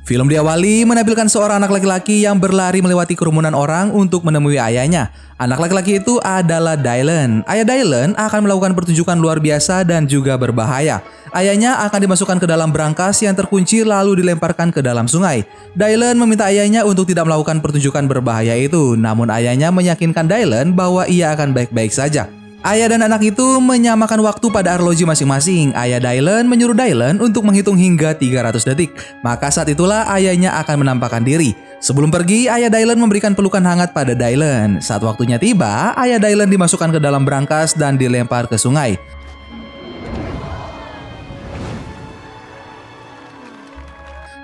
Film diawali menampilkan seorang anak laki-laki yang berlari melewati kerumunan orang untuk menemui ayahnya. Anak laki-laki itu adalah Dylan. Ayah Dylan akan melakukan pertunjukan luar biasa dan juga berbahaya. Ayahnya akan dimasukkan ke dalam brankas yang terkunci lalu dilemparkan ke dalam sungai. Dylan meminta ayahnya untuk tidak melakukan pertunjukan berbahaya itu, namun ayahnya meyakinkan Dylan bahwa ia akan baik-baik saja. Ayah dan anak itu menyamakan waktu pada arloji masing-masing. Ayah Dylan menyuruh Dylan untuk menghitung hingga 300 detik. Maka saat itulah ayahnya akan menampakkan diri. Sebelum pergi, ayah Dylan memberikan pelukan hangat pada Dylan. Saat waktunya tiba, ayah Dylan dimasukkan ke dalam brankas dan dilempar ke sungai.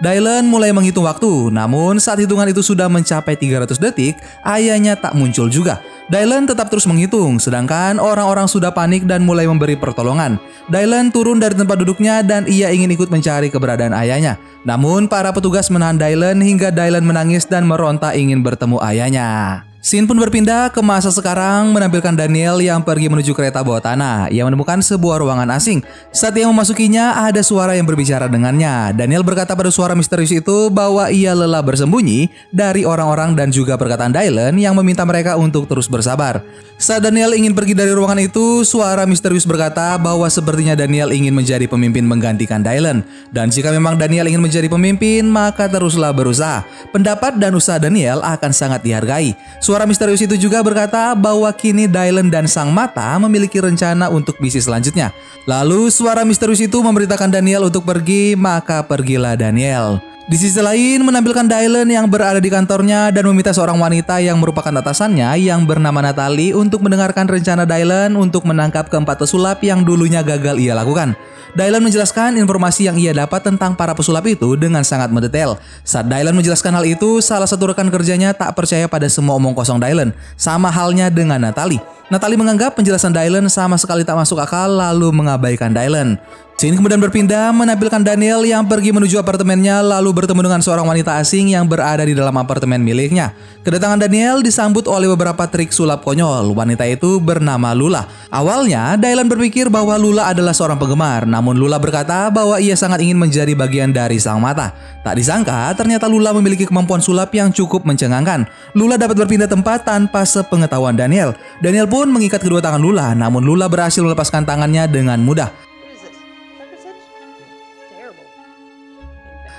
Dylan mulai menghitung waktu, namun saat hitungan itu sudah mencapai 300 detik, ayahnya tak muncul juga. Dylan tetap terus menghitung, sedangkan orang-orang sudah panik dan mulai memberi pertolongan. Dylan turun dari tempat duduknya dan ia ingin ikut mencari keberadaan ayahnya. Namun para petugas menahan Dylan hingga Dylan menangis dan meronta ingin bertemu ayahnya. Scene pun berpindah ke masa sekarang menampilkan Daniel yang pergi menuju kereta bawah tanah. Ia menemukan sebuah ruangan asing. Saat ia memasukinya, ada suara yang berbicara dengannya. Daniel berkata pada suara misterius itu bahwa ia lelah bersembunyi dari orang-orang dan juga perkataan Dylan yang meminta mereka untuk terus bersabar. Saat Daniel ingin pergi dari ruangan itu, suara misterius berkata bahwa sepertinya Daniel ingin menjadi pemimpin menggantikan Dylan. Dan jika memang Daniel ingin menjadi pemimpin, maka teruslah berusaha. Pendapat dan usaha Daniel akan sangat dihargai. Suara misterius itu juga berkata bahwa kini Dylan dan Sang Mata memiliki rencana untuk bisnis selanjutnya. Lalu suara misterius itu memberitakan Daniel untuk pergi, maka pergilah Daniel. Di sisi lain menampilkan Dylan yang berada di kantornya dan meminta seorang wanita yang merupakan atasannya yang bernama Natalie untuk mendengarkan rencana Dylan untuk menangkap keempat pesulap yang dulunya gagal ia lakukan. Dylan menjelaskan informasi yang ia dapat tentang para pesulap itu dengan sangat mendetail. Saat Dylan menjelaskan hal itu, salah satu rekan kerjanya tak percaya pada semua omong kosong Dylan. Sama halnya dengan Natalie. Natalie menganggap penjelasan Dylan sama sekali tak masuk akal lalu mengabaikan Dylan. Scene kemudian berpindah menampilkan Daniel yang pergi menuju apartemennya lalu bertemu dengan seorang wanita asing yang berada di dalam apartemen miliknya. Kedatangan Daniel disambut oleh beberapa trik sulap konyol. Wanita itu bernama Lula. Awalnya Dylan berpikir bahwa Lula adalah seorang penggemar, namun Lula berkata bahwa ia sangat ingin menjadi bagian dari Sang Mata. Tak disangka ternyata Lula memiliki kemampuan sulap yang cukup mencengangkan. Lula dapat berpindah tempat tanpa sepengetahuan Daniel. Daniel pun mengikat kedua tangan Lula, namun Lula berhasil melepaskan tangannya dengan mudah.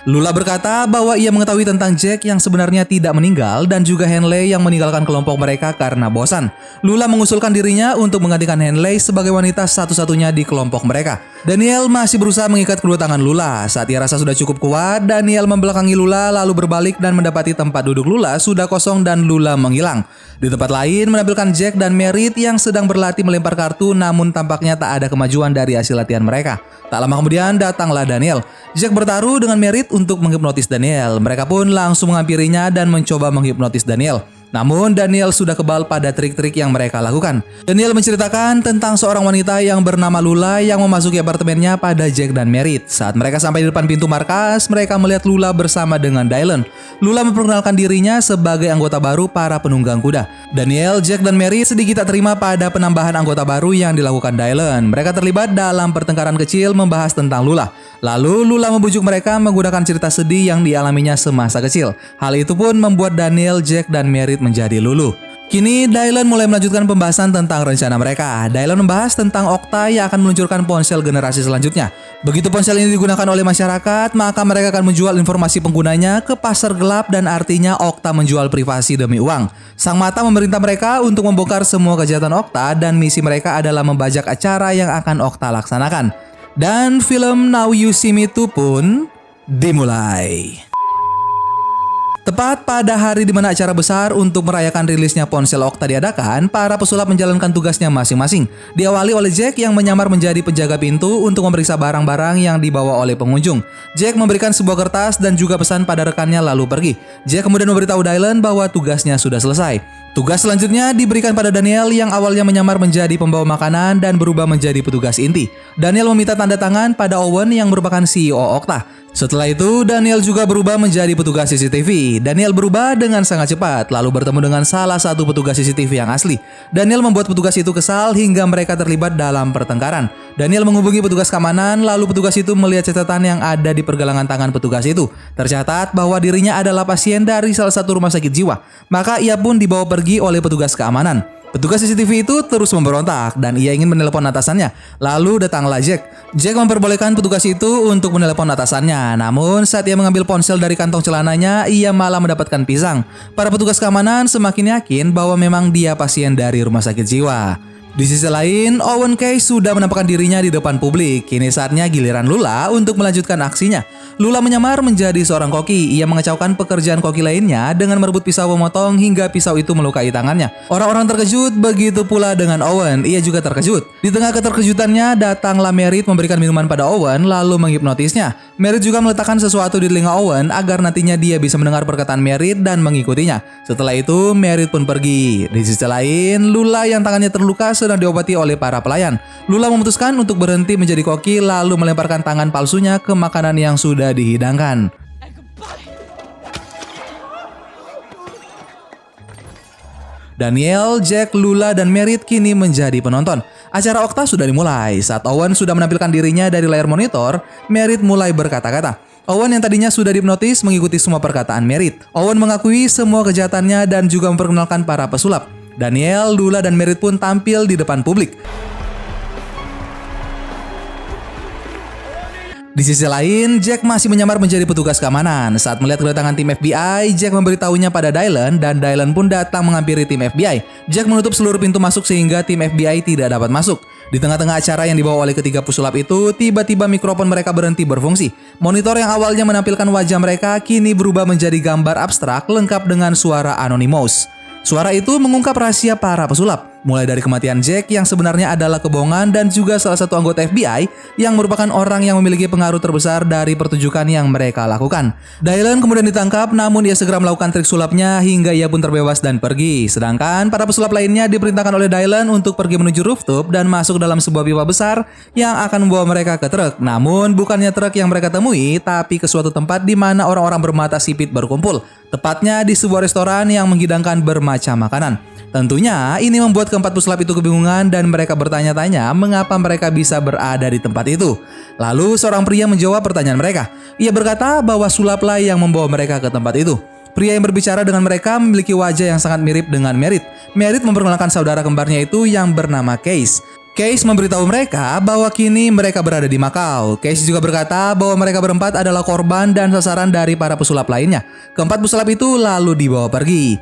Lula berkata bahwa ia mengetahui tentang Jack yang sebenarnya tidak meninggal dan juga Henley yang meninggalkan kelompok mereka karena bosan. Lula mengusulkan dirinya untuk menggantikan Henley sebagai wanita satu-satunya di kelompok mereka. Daniel masih berusaha mengikat kedua tangan Lula. Saat ia rasa sudah cukup kuat, Daniel membelakangi Lula lalu berbalik dan mendapati tempat duduk Lula sudah kosong dan Lula menghilang. Di tempat lain menampilkan Jack dan Merritt yang sedang berlatih melempar kartu namun tampaknya tak ada kemajuan dari hasil latihan mereka. Tak lama kemudian datanglah Daniel. Jack bertaruh dengan Merritt untuk menghipnotis Daniel. Mereka pun langsung menghampirinya dan mencoba menghipnotis Daniel. Namun Daniel sudah kebal pada trik-trik yang mereka lakukan. Daniel menceritakan tentang seorang wanita yang bernama Lula yang memasuki apartemennya pada Jack dan Merritt. Saat mereka sampai di depan pintu markas, mereka melihat Lula bersama dengan Dylan. Lula memperkenalkan dirinya sebagai anggota baru para penunggang kuda. Daniel, Jack, dan Merritt sedikit tak terima pada penambahan anggota baru yang dilakukan Dylan. Mereka terlibat dalam pertengkaran kecil membahas tentang Lula. Lalu Lula membujuk mereka menggunakan cerita sedih yang dialaminya semasa kecil. Hal itu pun membuat Daniel, Jack, dan Merritt menjadi luluh. Kini Dylan mulai melanjutkan pembahasan tentang rencana mereka. Dylan membahas tentang Okta yang akan meluncurkan ponsel generasi selanjutnya. Begitu ponsel ini digunakan oleh masyarakat, maka mereka akan menjual informasi penggunanya ke pasar gelap dan artinya Okta menjual privasi demi uang. Sang Mata memerintah mereka untuk membongkar semua kejahatan Okta dan misi mereka adalah membajak acara yang akan Okta laksanakan. Dan film Now You See Me Too pun dimulai. Tepat pada hari di mana acara besar untuk merayakan rilisnya ponsel Okta diadakan, para pesulap menjalankan tugasnya masing-masing. Diawali oleh Jack yang menyamar menjadi penjaga pintu untuk memeriksa barang-barang yang dibawa oleh pengunjung. Jack memberikan sebuah kertas dan juga pesan pada rekannya lalu pergi. Jack kemudian memberitahu Dylan bahwa tugasnya sudah selesai. Tugas selanjutnya diberikan pada Daniel yang awalnya menyamar menjadi pembawa makanan dan berubah menjadi petugas inti. Daniel meminta tanda tangan pada Owen yang merupakan CEO Okta. Setelah itu, Daniel juga berubah menjadi petugas CCTV. Daniel berubah dengan sangat cepat, lalu bertemu dengan salah satu petugas CCTV yang asli. Daniel membuat petugas itu kesal hingga mereka terlibat dalam pertengkaran. Daniel menghubungi petugas keamanan, lalu petugas itu melihat catatan yang ada di pergelangan tangan petugas itu. Tercatat bahwa dirinya adalah pasien dari salah satu rumah sakit jiwa. Maka ia pun dibawa pergi oleh petugas keamanan. Petugas CCTV itu terus memberontak dan ia ingin menelepon atasannya. Lalu datanglah Jack. Jack memperbolehkan petugas itu untuk menelepon atasannya. Namun saat ia mengambil ponsel dari kantong celananya, ia malah mendapatkan pisang. Para petugas keamanan semakin yakin bahwa memang dia pasien dari rumah sakit jiwa. Di sisi lain, Owen Case sudah menampakkan dirinya di depan publik. Kini saatnya giliran Lula untuk melanjutkan aksinya. Lula menyamar menjadi seorang koki. Ia mengacaukan pekerjaan koki lainnya dengan merebut pisau memotong hingga pisau itu melukai tangannya. Orang-orang terkejut, begitu pula dengan Owen. Ia juga terkejut. Di tengah keterkejutannya, datanglah Merritt memberikan minuman pada Owen lalu menghipnotisnya. Merritt juga meletakkan sesuatu di telinga Owen agar nantinya dia bisa mendengar perkataan Merritt dan mengikutinya. Setelah itu, Merritt pun pergi. Di sisi lain, Lula yang tangannya terluka sedang diobati oleh para pelayan. Lula memutuskan untuk berhenti menjadi koki lalu melemparkan tangan palsunya ke makanan yang sudah dihidangkan. Daniel, Jack, Lula, dan Merritt kini menjadi penonton. Acara Okta sudah dimulai. Saat Owen sudah menampilkan dirinya dari layar monitor, Merritt mulai berkata-kata. Owen yang tadinya sudah dihipnotis mengikuti semua perkataan Merritt. Owen mengakui semua kejahatannya dan juga memperkenalkan para pesulap. Daniel, Lula, dan Merritt pun tampil di depan publik. Di sisi lain, Jack masih menyamar menjadi petugas keamanan. Saat melihat kedatangan tim FBI, Jack memberitahunya pada Dylan dan Dylan pun datang menghampiri tim FBI. Jack menutup seluruh pintu masuk sehingga tim FBI tidak dapat masuk. Di tengah-tengah acara yang dibawa oleh ketiga pesulap itu, tiba-tiba mikrofon mereka berhenti berfungsi. Monitor yang awalnya menampilkan wajah mereka kini berubah menjadi gambar abstrak lengkap dengan suara Anonymous. Suara itu mengungkap rahasia para pesulap, mulai dari kematian Jack yang sebenarnya adalah kebohongan dan juga salah satu anggota FBI yang merupakan orang yang memiliki pengaruh terbesar dari pertunjukan yang mereka lakukan. Dylan kemudian ditangkap, namun ia segera melakukan trik sulapnya hingga ia pun terbebas dan pergi. Sedangkan para pesulap lainnya diperintahkan oleh Dylan untuk pergi menuju rooftop dan masuk dalam sebuah pipa besar yang akan membawa mereka ke truk. Namun bukannya truk yang mereka temui, tapi ke suatu tempat di mana orang-orang bermata sipit berkumpul. Tepatnya di sebuah restoran yang menghidangkan bermacam makanan. Tentunya ini membuat keempat pesulap itu kebingungan dan mereka bertanya-tanya mengapa mereka bisa berada di tempat itu. Lalu seorang pria menjawab pertanyaan mereka. Ia berkata bahwa sulaplah yang membawa mereka ke tempat itu. Pria yang berbicara dengan mereka memiliki wajah yang sangat mirip dengan Merritt. Merritt memperkenalkan saudara kembarnya itu yang bernama Case. Case memberitahu mereka bahwa kini mereka berada di Macau. Case juga berkata bahwa mereka berempat adalah korban dan sasaran dari para pesulap lainnya. Keempat pesulap itu lalu dibawa pergi.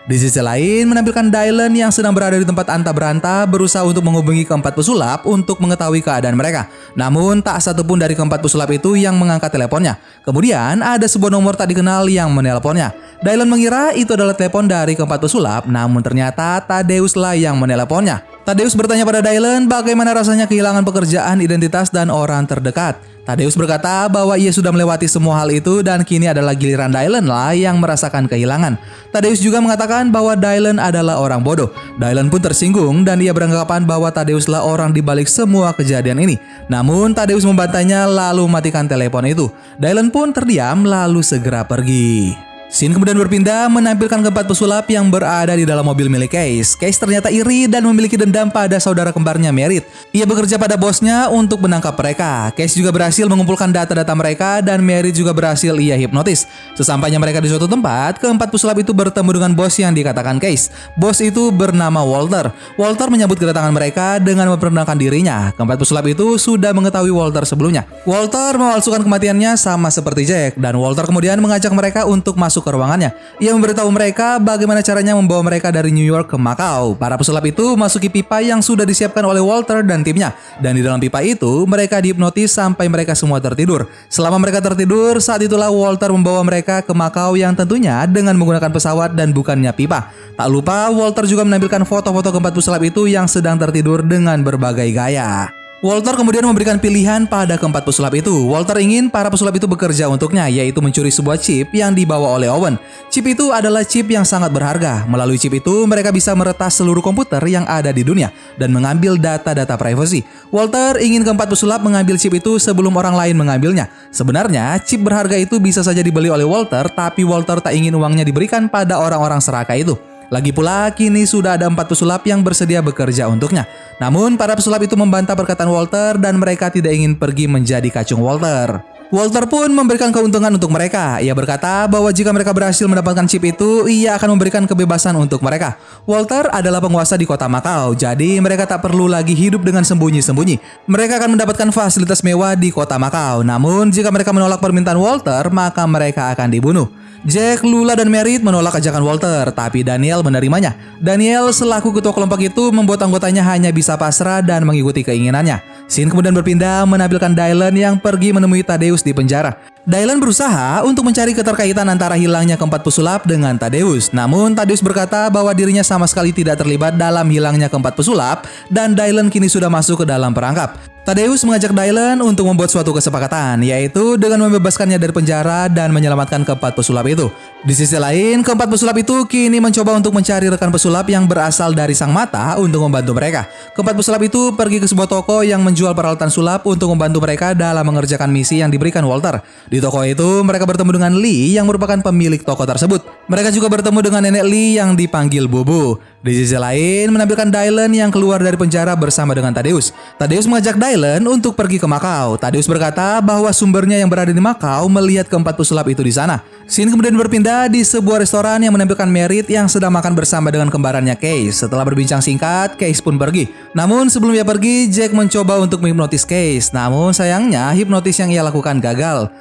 Di sisi lain, menampilkan Dylan yang sedang berada di tempat anta beranta berusaha untuk menghubungi keempat pesulap untuk mengetahui keadaan mereka. Namun, tak satupun dari keempat pesulap itu yang mengangkat teleponnya. Kemudian, ada sebuah nomor tak dikenal yang menelponnya. Dylan mengira itu adalah telepon dari keempat pesulap, namun ternyata Thaddeus lah yang menelponnya. Thaddeus bertanya pada Dylan bagaimana rasanya kehilangan pekerjaan, identitas, dan orang terdekat. Thaddeus berkata bahwa ia sudah melewati semua hal itu dan kini adalah giliran Dylan lah yang merasakan kehilangan. Thaddeus juga mengatakan bahwa Dylan adalah orang bodoh. Dylan pun tersinggung dan ia beranggapan bahwa Thaddeus lah orang di balik semua kejadian ini. Namun Thaddeus membantahnya lalu mematikan telepon itu. Dylan pun terdiam lalu segera pergi. Scene kemudian berpindah menampilkan keempat pesulap yang berada di dalam mobil milik Case. Case ternyata iri dan memiliki dendam pada saudara kembarnya Merritt. Ia bekerja pada bosnya untuk menangkap mereka. Case juga berhasil mengumpulkan data-data mereka dan Merritt juga berhasil ia hipnotis. Sesampainya mereka di suatu tempat, keempat pesulap itu bertemu dengan bos yang dikatakan Case. Bos itu bernama Walter. Walter menyambut kedatangan mereka dengan memperkenalkan dirinya. Keempat pesulap itu sudah mengetahui Walter sebelumnya. Walter memalsukan kematiannya sama seperti Jack dan Walter kemudian mengajak mereka untuk masuk ke ruangannya. Ia memberitahu mereka bagaimana caranya membawa mereka dari New York ke Macau. Para pesulap itu masuki pipa yang sudah disiapkan oleh Walter dan timnya. Dan di dalam pipa itu mereka dihipnotis sampai mereka semua tertidur. Selama mereka tertidur, saat itulah Walter membawa mereka ke Macau yang tentunya dengan menggunakan pesawat dan bukannya pipa. Tak lupa Walter juga menampilkan foto-foto keempat pesulap itu yang sedang tertidur dengan berbagai gaya. Walter kemudian memberikan pilihan pada keempat pesulap itu. Walter ingin para pesulap itu bekerja untuknya, yaitu mencuri sebuah chip yang dibawa oleh Owen. Chip itu adalah chip yang sangat berharga. Melalui chip itu, mereka bisa meretas seluruh komputer yang ada di dunia dan mengambil data-data privasi. Walter ingin keempat pesulap mengambil chip itu sebelum orang lain mengambilnya. Sebenarnya, chip berharga itu bisa saja dibeli oleh Walter, tapi Walter tak ingin uangnya diberikan pada orang-orang serakah itu. Lagi pula, kini sudah ada 4 pesulap yang bersedia bekerja untuknya. Namun, para pesulap itu membantah perkataan Walter dan mereka tidak ingin pergi menjadi kacung Walter. Walter pun memberikan keuntungan untuk mereka. Ia berkata bahwa jika mereka berhasil mendapatkan chip itu, ia akan memberikan kebebasan untuk mereka. Walter adalah penguasa di kota Macau, jadi mereka tak perlu lagi hidup dengan sembunyi-sembunyi. Mereka akan mendapatkan fasilitas mewah di kota Macau. Namun, jika mereka menolak permintaan Walter, maka mereka akan dibunuh. Jack, Lula, dan Merritt menolak ajakan Walter, tapi Daniel menerimanya. Daniel selaku ketua kelompok itu membuat anggotanya hanya bisa pasrah dan mengikuti keinginannya. Scene kemudian berpindah menampilkan Dylan yang pergi menemui Thaddeus di penjara. Dylan berusaha untuk mencari keterkaitan antara hilangnya keempat pesulap dengan Thaddeus. Namun Thaddeus berkata bahwa dirinya sama sekali tidak terlibat dalam hilangnya keempat pesulap dan Dylan kini sudah masuk ke dalam perangkap. Thaddeus mengajak Dylan untuk membuat suatu kesepakatan, yaitu dengan membebaskannya dari penjara dan menyelamatkan keempat pesulap itu. Di sisi lain, keempat pesulap itu kini mencoba untuk mencari rekan pesulap yang berasal dari Sang Mata untuk membantu mereka. Keempat pesulap itu pergi ke sebuah toko yang menjual peralatan sulap untuk membantu mereka dalam mengerjakan misi yang diberikan Walter. Di toko itu, mereka bertemu dengan Lee yang merupakan pemilik toko tersebut. Mereka juga bertemu dengan nenek Lee yang dipanggil Bubu. Di sisi lain, menampilkan Dylan yang keluar dari penjara bersama dengan Thaddeus. Thaddeus mengajak Dylan untuk pergi ke Macau. Thaddeus berkata bahwa sumbernya yang berada di Macau melihat keempat pesulap itu di sana. Scene kemudian berpindah di sebuah restoran yang menampilkan Merritt yang sedang makan bersama dengan kembarannya Case. Setelah berbincang singkat, Case pun pergi. Namun sebelum ia pergi, Jack mencoba untuk menghipnotis Case. Namun sayangnya, hipnotis yang ia lakukan gagal.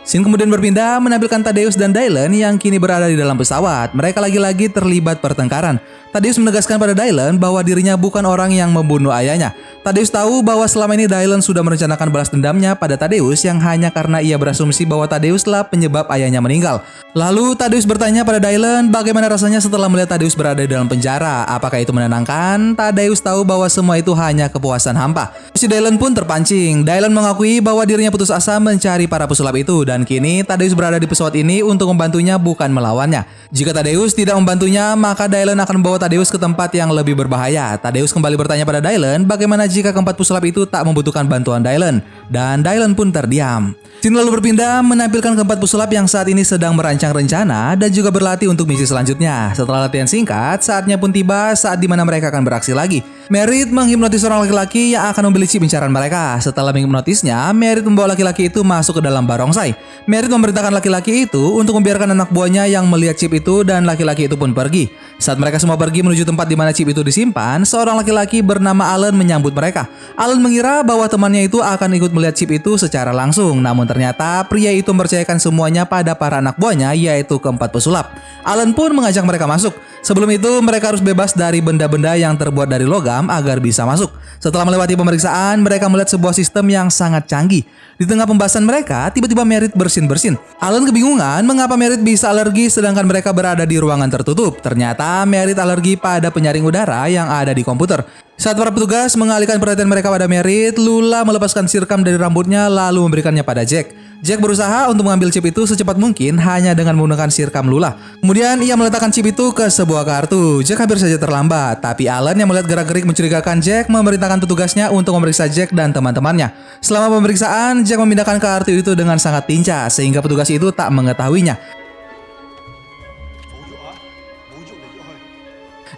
Scene kemudian berpindah menampilkan Thaddeus dan Dylan yang kini berada di dalam pesawat. Mereka lagi-lagi terlibat pertengkaran. Thaddeus menegaskan pada Dylan bahwa dirinya bukan orang yang membunuh ayahnya. Thaddeus tahu bahwa selama ini Dylan sudah merencanakan balas dendamnya pada Thaddeus yang hanya karena ia berasumsi bahwa Thaddeuslah penyebab ayahnya meninggal. Lalu Thaddeus bertanya pada Dylan bagaimana rasanya setelah melihat Thaddeus berada di dalam penjara. Apakah itu menenangkan? Thaddeus tahu bahwa semua itu hanya kepuasan hampa. Si Dylan pun terpancing. Dylan mengakui bahwa dirinya putus asa mencari para pesulap itu dan kini Thaddeus berada di pesawat ini untuk membantunya bukan melawannya. Jika Thaddeus tidak membantunya, maka Dylan akan membawa Thaddeus ke tempat yang lebih berbahaya. Thaddeus kembali bertanya pada Dylan bagaimana jika keempat pesulap itu tak membutuhkan bantuan Dylan. Dan Dylan pun terdiam. Scene lalu berpindah menampilkan keempat pesulap yang saat ini sedang merancang rencana dan juga berlatih untuk misi selanjutnya. Setelah latihan singkat, saatnya pun tiba saat dimana mereka akan beraksi lagi. Merritt menghipnotis seorang laki-laki yang akan membeli chip incaran mereka. Setelah menghipnotisnya, Merritt membawa laki-laki itu masuk ke dalam barongsai. Merritt memerintahkan laki-laki itu untuk membiarkan anak buahnya yang melihat chip itu dan laki-laki itu pun pergi. Saat mereka semua pergi menuju tempat di mana chip itu disimpan, seorang laki-laki bernama Alan menyambut mereka. Alan mengira bahwa temannya itu akan ikut melihat chip itu secara langsung, namun ternyata pria itu mempercayakan semuanya pada para anak buahnya, yaitu keempat pesulap. Alan pun mengajak mereka masuk. Sebelum itu, mereka harus bebas dari benda-benda yang terbuat dari logam agar bisa masuk. Setelah melewati pemeriksaan, mereka melihat sebuah sistem yang sangat canggih. Di tengah pembahasan mereka, tiba-tiba Merritt bersin-bersin. Alan kebingungan mengapa Merritt bisa alergi sedangkan mereka berada di ruangan tertutup. Ternyata Merritt alergi pada penyaring udara yang ada di komputer. Saat para petugas mengalihkan perhatian mereka pada Merritt, Lula melepaskan sirkam dari rambutnya lalu memberikannya pada Jack. Jack berusaha untuk mengambil chip itu secepat mungkin hanya dengan menggunakan sirkam Lula. Kemudian ia meletakkan chip itu ke sebuah kartu. Jack hampir saja terlambat, tapi Alan yang melihat gerak-gerik mencurigakan Jack memerintahkan petugasnya untuk memeriksa Jack dan teman-temannya. Selama pemeriksaan, Jack memindahkan kartu itu dengan sangat lincah sehingga petugas itu tak mengetahuinya.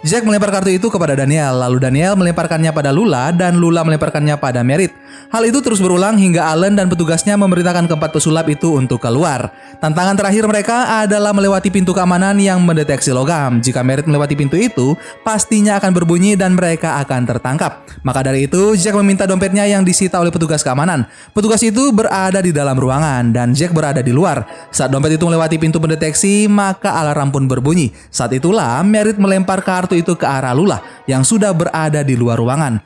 Jack melempar kartu itu kepada Daniel, lalu Daniel melemparkannya pada Lula dan Lula melemparkannya pada Merritt. Hal itu terus berulang hingga Alan dan petugasnya memerintahkan keempat pesulap itu untuk keluar. Tantangan terakhir mereka adalah melewati pintu keamanan yang mendeteksi logam. Jika Merritt melewati pintu itu, pastinya akan berbunyi dan mereka akan tertangkap. Maka dari itu, Jack meminta dompetnya yang disita oleh petugas keamanan. Petugas itu berada di dalam ruangan dan Jack berada di luar. Saat dompet itu melewati pintu pendeteksi, maka alarm pun berbunyi. Saat itulah Merritt melempar kartu itu ke arah Lula yang sudah berada di luar ruangan.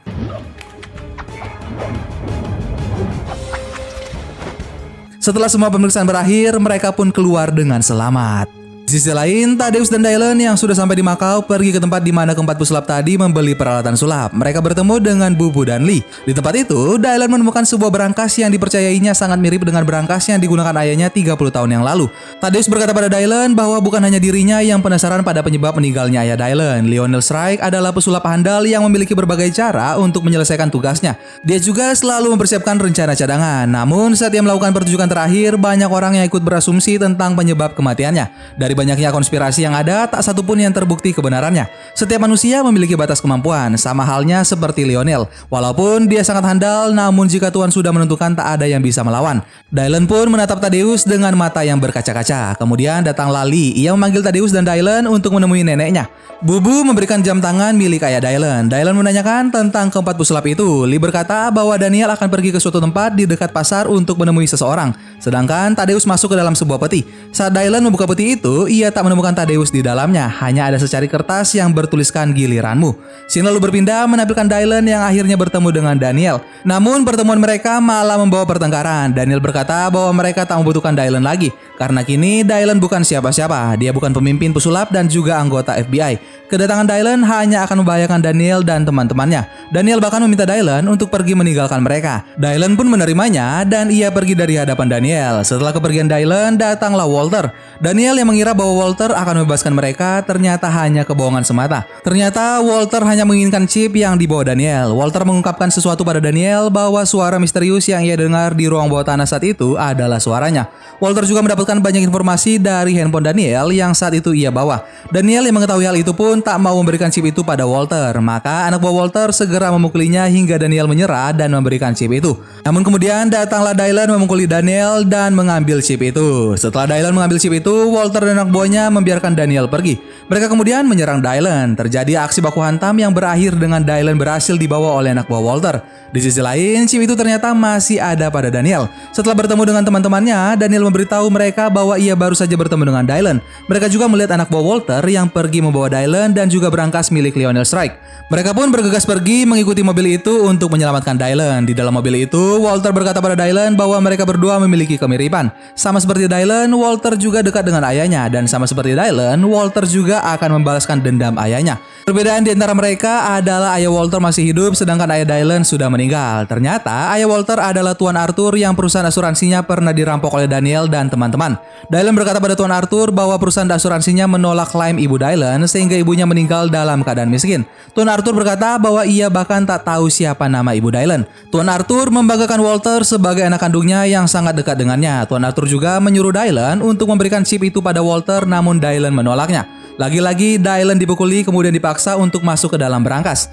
Setelah semua pemeriksaan berakhir, mereka pun keluar dengan selamat. Di sisi lain, Thaddeus dan Dylan yang sudah sampai di Makau pergi ke tempat di mana keempat pesulap tadi membeli peralatan sulap. Mereka bertemu dengan Bubu dan Lee. Di tempat itu, Dylan menemukan sebuah berangkas yang dipercayainya sangat mirip dengan berangkas yang digunakan ayahnya 30 tahun yang lalu. Thaddeus berkata pada Dylan bahwa bukan hanya dirinya yang penasaran pada penyebab meninggalnya ayah Dylan. Lionel Strike adalah pesulap handal yang memiliki berbagai cara untuk menyelesaikan tugasnya. Dia juga selalu mempersiapkan rencana cadangan. Namun, saat dia melakukan pertunjukan terakhir, banyak orang yang ikut berasumsi tentang penyebab kematiannya. Dari banyaknya konspirasi yang ada, tak satu pun yang terbukti kebenarannya. Setiap manusia memiliki batas kemampuan, sama halnya seperti Lionel. Walaupun dia sangat handal, namun jika Tuhan sudah menentukan tak ada yang bisa melawan. Dylan pun menatap Thaddeus dengan mata yang berkaca-kaca. Kemudian datanglah Lee. Ia memanggil Thaddeus dan Dylan untuk menemui neneknya. Bubu memberikan jam tangan milik ayah Dylan. Dylan menanyakan tentang keempat pesulap itu. Lee berkata bahwa Daniel akan pergi ke suatu tempat di dekat pasar untuk menemui seseorang. Sedangkan Thaddeus masuk ke dalam sebuah peti. Saat Dylan membuka peti itu, ia tak menemukan Thaddeus di dalamnya. Hanya ada secari kertas yang bertuliskan giliranmu. Scene lalu berpindah menampilkan Dylan yang akhirnya bertemu dengan Daniel. Namun pertemuan mereka malah membawa pertengkaran. Daniel berkata bahwa mereka tak membutuhkan Dylan lagi. Karena kini Dylan bukan siapa-siapa. Dia bukan pemimpin pesulap dan juga anggota FBI. Kedatangan Dylan hanya akan membahayakan Daniel dan teman-temannya. Daniel bahkan meminta Dylan untuk pergi meninggalkan mereka. Dylan pun menerimanya dan ia pergi dari hadapan Daniel. Setelah kepergian Dylan, datanglah Walter. Daniel yang mengira bahwa Walter akan membebaskan mereka ternyata hanya kebohongan semata. Ternyata Walter hanya menginginkan chip yang dibawa Daniel. Walter mengungkapkan sesuatu pada Daniel bahwa suara misterius yang ia dengar di ruang bawah tanah saat itu adalah suaranya. Walter juga mendapatkan banyak informasi dari handphone Daniel yang saat itu ia bawa. Daniel yang mengetahui hal itu pun tak mau memberikan chip itu pada Walter. Maka anak buah Walter segera memukulinya hingga Daniel menyerah dan memberikan chip itu. Namun kemudian datanglah Dylan memukuli Daniel dan mengambil chip itu. Setelah Dylan mengambil chip itu, Walter dan anak buahnya membiarkan Daniel pergi. Mereka kemudian menyerang Dylan. Terjadi aksi baku hantam yang berakhir dengan Dylan berhasil dibawa oleh anak buah Walter. Di sisi lain, chip itu ternyata masih ada pada Daniel. Setelah bertemu dengan teman-temannya, Daniel memberitahu mereka bahwa ia baru saja bertemu dengan Dylan. Mereka juga melihat anak buah Walter yang pergi membawa Dylan dan juga berangkas milik Lionel Strike. Mereka pun bergegas pergi mengikuti mobil itu untuk menyelamatkan Dylan. Di dalam mobil itu, Walter berkata pada Dylan bahwa mereka berdua memiliki kemiripan. Sama seperti Dylan, Walter juga dekat dengan ayahnya. Dan sama seperti Dylan, Walter juga akan membalaskan dendam ayahnya. Perbedaan di antara mereka adalah ayah Walter masih hidup sedangkan ayah Dylan sudah meninggal. Ternyata ayah Walter adalah Tuan Arthur yang perusahaan asuransinya pernah dirampok oleh Daniel dan teman-teman. Dylan berkata pada Tuan Arthur bahwa perusahaan asuransinya menolak klaim ibu Dylan sehingga ibunya meninggal dalam keadaan miskin. Tuan Arthur berkata bahwa ia bahkan tak tahu siapa nama ibu Dylan. Tuan Arthur membanggakan Walter sebagai anak kandungnya yang sangat dekat dengannya. Tuan Arthur juga menyuruh Dylan untuk memberikan chip itu pada Walter, namun Dylan menolaknya. Lagi-lagi Dylan dipukuli kemudian dipaksa untuk masuk ke dalam berangkas.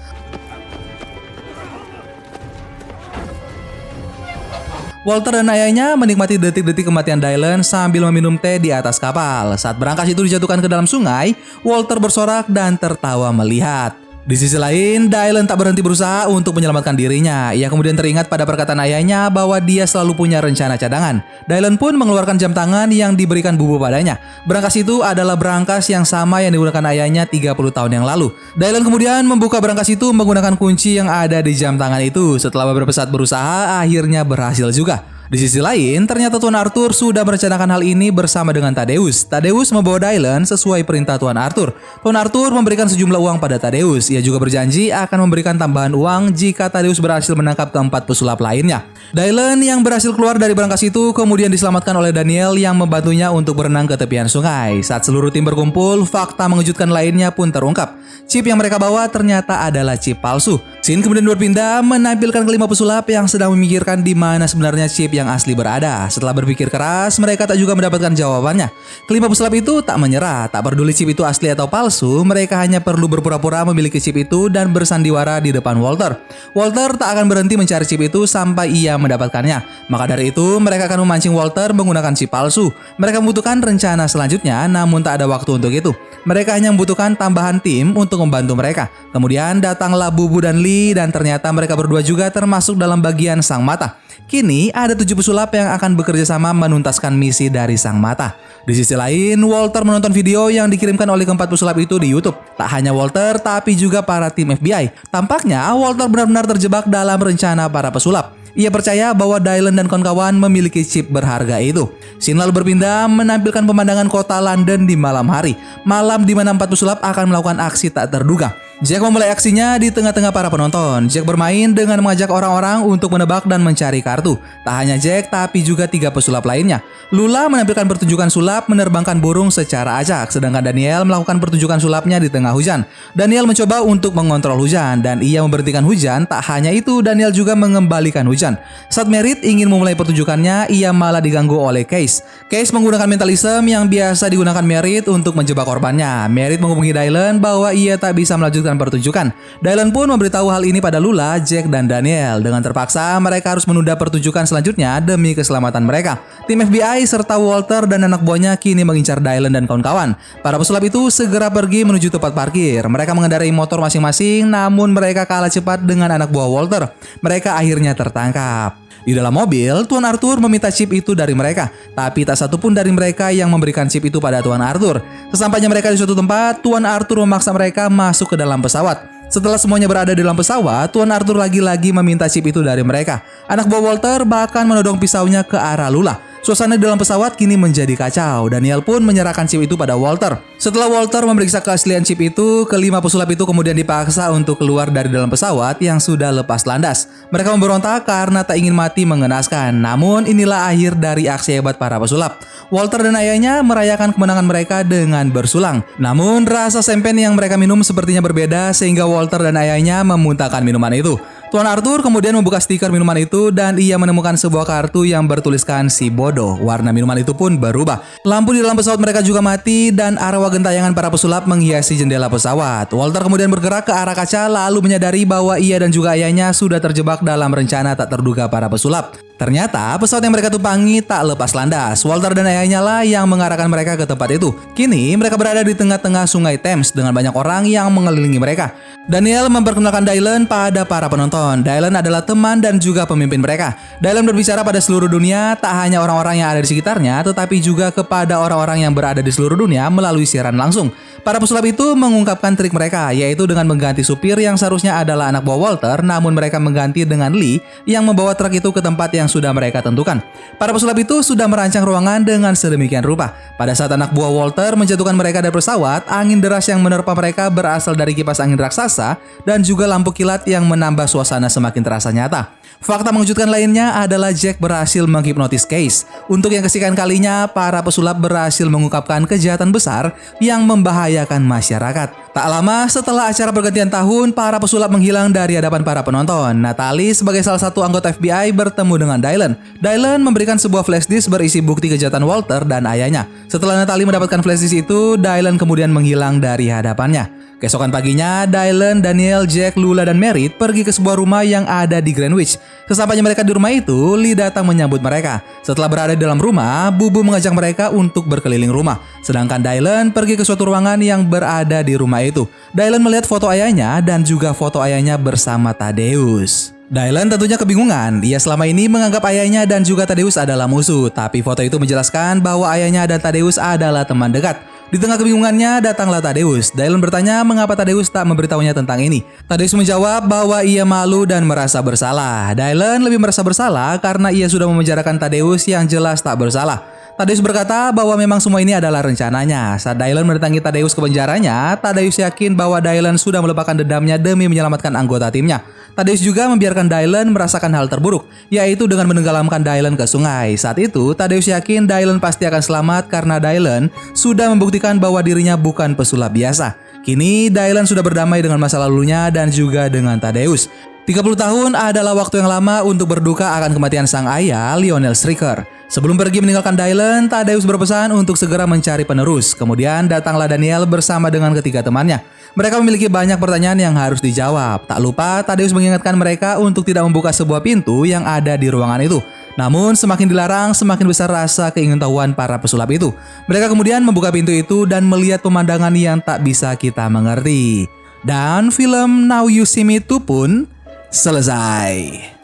Walter dan ayahnya menikmati detik-detik kematian Dylan sambil meminum teh di atas kapal. Saat berangkas itu dijatuhkan ke dalam sungai, Walter bersorak dan tertawa melihat. Di sisi lain, Dylan tak berhenti berusaha untuk menyelamatkan dirinya. Ia kemudian teringat pada perkataan ayahnya bahwa dia selalu punya rencana cadangan. Dylan pun mengeluarkan jam tangan yang diberikan Bubu padanya. Berangkas itu adalah berangkas yang sama yang digunakan ayahnya 30 tahun yang lalu. Dylan kemudian membuka berangkas itu menggunakan kunci yang ada di jam tangan itu. Setelah beberapa saat berusaha, akhirnya berhasil juga. Di sisi lain, ternyata Tuan Arthur sudah merencanakan hal ini bersama dengan Thaddeus. Thaddeus membawa Dylan sesuai perintah Tuan Arthur. Tuan Arthur memberikan sejumlah uang pada Thaddeus. Ia juga berjanji akan memberikan tambahan uang jika Thaddeus berhasil menangkap keempat pesulap lainnya. Dylan yang berhasil keluar dari berangkas itu kemudian diselamatkan oleh Daniel yang membantunya untuk berenang ke tepian sungai. Saat seluruh tim berkumpul, fakta mengejutkan lainnya pun terungkap. Chip yang mereka bawa ternyata adalah chip palsu. Scene kemudian berpindah menampilkan kelima pesulap yang sedang memikirkan di mana sebenarnya chip yang asli berada. Setelah berpikir keras, mereka tak juga mendapatkan jawabannya. Kelima pesulap itu tak menyerah, tak peduli chip itu asli atau palsu, mereka hanya perlu berpura-pura memiliki chip itu dan bersandiwara di depan Walter. Walter tak akan berhenti mencari chip itu sampai ia mendapatkannya. Maka dari itu, mereka akan memancing Walter menggunakan chip palsu. Mereka membutuhkan rencana selanjutnya, namun tak ada waktu untuk itu. Mereka hanya membutuhkan tambahan tim untuk membantu mereka. Kemudian datanglah Bubu dan Lee dan ternyata mereka berdua juga termasuk dalam bagian Sang Mata. Kini ada 7 pesulap yang akan bekerja sama menuntaskan misi dari Sang Mata. Di sisi lain, Walter menonton video yang dikirimkan oleh keempat pesulap itu di YouTube. Tak hanya Walter, tapi juga para tim FBI. Tampaknya Walter benar-benar terjebak dalam rencana para pesulap. Ia percaya bahwa Dylan dan kawan-kawan memiliki chip berharga itu. Scene lalu berpindah menampilkan pemandangan kota London di malam hari, malam di mana 4 pesulap akan melakukan aksi tak terduga. Jack memulai aksinya di tengah-tengah para penonton. Jack bermain dengan mengajak orang-orang untuk menebak dan mencari kartu. Tak hanya Jack, tapi juga 3 pesulap lainnya. Lula menampilkan pertunjukan sulap menerbangkan burung secara acak, sedangkan Daniel melakukan pertunjukan sulapnya di tengah hujan. Daniel mencoba untuk mengontrol hujan, dan ia memberhentikan hujan. Tak hanya itu, Daniel juga mengembalikan hujan. Saat Merritt ingin memulai pertunjukannya, ia malah diganggu oleh Case. Case menggunakan mentalism yang biasa digunakan Merritt untuk menjebak korbannya. Merritt menghubungi Dylan bahwa ia tak bisa melanjutkan pertunjukan. Dylan pun memberitahu hal ini pada Lula, Jack, dan Daniel. Dengan terpaksa, mereka harus menunda pertunjukan selanjutnya demi keselamatan mereka. Tim FBI serta Walter dan anak buahnya kini mengincar Dylan dan kawan-kawan. Para pesulap itu segera pergi menuju tempat parkir. Mereka mengendarai motor masing-masing, namun mereka kalah cepat dengan anak buah Walter. Mereka akhirnya tertangkap. Di dalam mobil, Tuan Arthur meminta chip itu dari mereka, tapi tak satu pun dari mereka yang memberikan chip itu pada Tuan Arthur. Sesampainya mereka di suatu tempat, Tuan Arthur memaksa mereka masuk ke dalam pesawat. Setelah semuanya berada di dalam pesawat, Tuan Arthur lagi-lagi meminta chip itu dari mereka. Anak buah Walter bahkan menodong pisaunya ke arah Lula. Suasana di dalam pesawat kini menjadi kacau. Daniel pun menyerahkan chip itu pada Walter. Setelah Walter memeriksa keaslian chip itu, kelima pesulap itu kemudian dipaksa untuk keluar dari dalam pesawat yang sudah lepas landas. Mereka memberontak karena tak ingin mati mengenaskan. Namun inilah akhir dari aksi hebat para pesulap. Walter dan ayahnya merayakan kemenangan mereka dengan bersulang. Namun rasa sempen yang mereka minum sepertinya berbeda sehingga Walter dan ayahnya memuntahkan minuman itu. Tuan Arthur kemudian membuka stiker minuman itu dan ia menemukan sebuah kartu yang bertuliskan si bodoh. Warna minuman itu pun berubah. Lampu di dalam pesawat mereka juga mati dan arwah gentayangan para pesulap menghiasi jendela pesawat. Walter kemudian bergerak ke arah kaca lalu menyadari bahwa ia dan juga ayahnya sudah terjebak dalam rencana tak terduga para pesulap. Ternyata pesawat yang mereka tumpangi tak lepas landas. Walter dan ayahnya lah yang mengarahkan mereka ke tempat itu. Kini mereka berada di tengah-tengah sungai Thames dengan banyak orang yang mengelilingi mereka. Daniel memperkenalkan Dylan pada para penonton. Dylan adalah teman dan juga pemimpin mereka. Dylan berbicara pada seluruh dunia, tak hanya orang-orang yang ada di sekitarnya, tetapi juga kepada orang-orang yang berada di seluruh dunia melalui siaran langsung. Para pesulap itu mengungkapkan trik mereka, yaitu dengan mengganti supir yang seharusnya adalah anak buah Walter, namun mereka mengganti dengan Lee yang membawa truk itu ke tempat yang sudah mereka tentukan. Para pesulap itu sudah merancang ruangan dengan sedemikian rupa. Pada saat anak buah Walter menjatuhkan mereka dari pesawat, angin deras yang menerpa mereka berasal dari kipas angin raksasa dan juga lampu kilat yang menambah suasana semakin terasa nyata. Fakta mengejutkan lainnya adalah Jack berhasil menghipnotis Case. Untuk yang kesekian kalinya, para pesulap berhasil mengungkapkan kejahatan besar yang membahayakan masyarakat. Tak lama setelah acara pergantian tahun, para pesulap menghilang dari hadapan para penonton. Natalie sebagai salah satu anggota FBI bertemu dengan Dylan. Dylan memberikan sebuah flash disk berisi bukti kejahatan Walter dan ayahnya. Setelah Natalie mendapatkan flash disk itu, Dylan kemudian menghilang dari hadapannya. Keesokan paginya, Dylan, Daniel, Jack, Lula, dan Merritt pergi ke sebuah rumah yang ada di Greenwich. Sesampainya mereka di rumah itu, Lee datang menyambut mereka. Setelah berada di dalam rumah, Bubu mengajak mereka untuk berkeliling rumah. Sedangkan Dylan pergi ke suatu ruangan yang berada di rumah itu. Dylan melihat foto ayahnya dan juga foto ayahnya bersama Thaddeus. Dylan tentunya kebingungan. Ia selama ini menganggap ayahnya dan juga Thaddeus adalah musuh. Tapi foto itu menjelaskan bahwa ayahnya dan Thaddeus adalah teman dekat. Di tengah kebingungannya, datanglah Thaddeus. Dylan bertanya mengapa Thaddeus tak memberitahunya tentang ini. Thaddeus menjawab bahwa ia malu dan merasa bersalah. Dylan lebih merasa bersalah karena ia sudah memenjarakan Thaddeus yang jelas tak bersalah. Thaddeus berkata bahwa memang semua ini adalah rencananya. Saat Dylan mendatangi Thaddeus ke penjaranya, Thaddeus yakin bahwa Dylan sudah melupakan dendamnya demi menyelamatkan anggota timnya. Thaddeus juga membiarkan Dylan merasakan hal terburuk, yaitu dengan menenggelamkan Dylan ke sungai. Saat itu, Thaddeus yakin Dylan pasti akan selamat karena Dylan sudah membuktikan bahwa dirinya bukan pesulap biasa. Kini, Dylan sudah berdamai dengan masa lalunya dan juga dengan Thaddeus. 30 tahun adalah waktu yang lama untuk berduka akan kematian sang ayah, Lionel Stricker. Sebelum pergi meninggalkan Dylan, Thaddeus berpesan untuk segera mencari penerus. Kemudian datanglah Daniel bersama dengan ketiga temannya. Mereka memiliki banyak pertanyaan yang harus dijawab. Tak lupa, Thaddeus mengingatkan mereka untuk tidak membuka sebuah pintu yang ada di ruangan itu. Namun semakin dilarang, semakin besar rasa keingintahuan para pesulap itu. Mereka kemudian membuka pintu itu dan melihat pemandangan yang tak bisa kita mengerti. Dan film Now You See Me 2 pun selesai.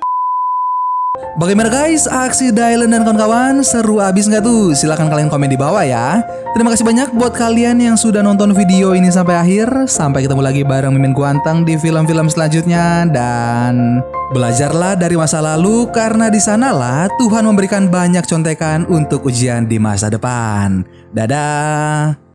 Bagaimana guys, aksi Dylan dan kawan-kawan? Seru abis nggak tuh? Silahkan kalian komen di bawah ya. Terima kasih banyak buat kalian yang sudah nonton video ini sampai akhir. Sampai ketemu lagi bareng Mimin Kuantang di film-film selanjutnya. Dan belajarlah dari masa lalu karena di sanalah Tuhan memberikan banyak contekan untuk ujian di masa depan. Dadah!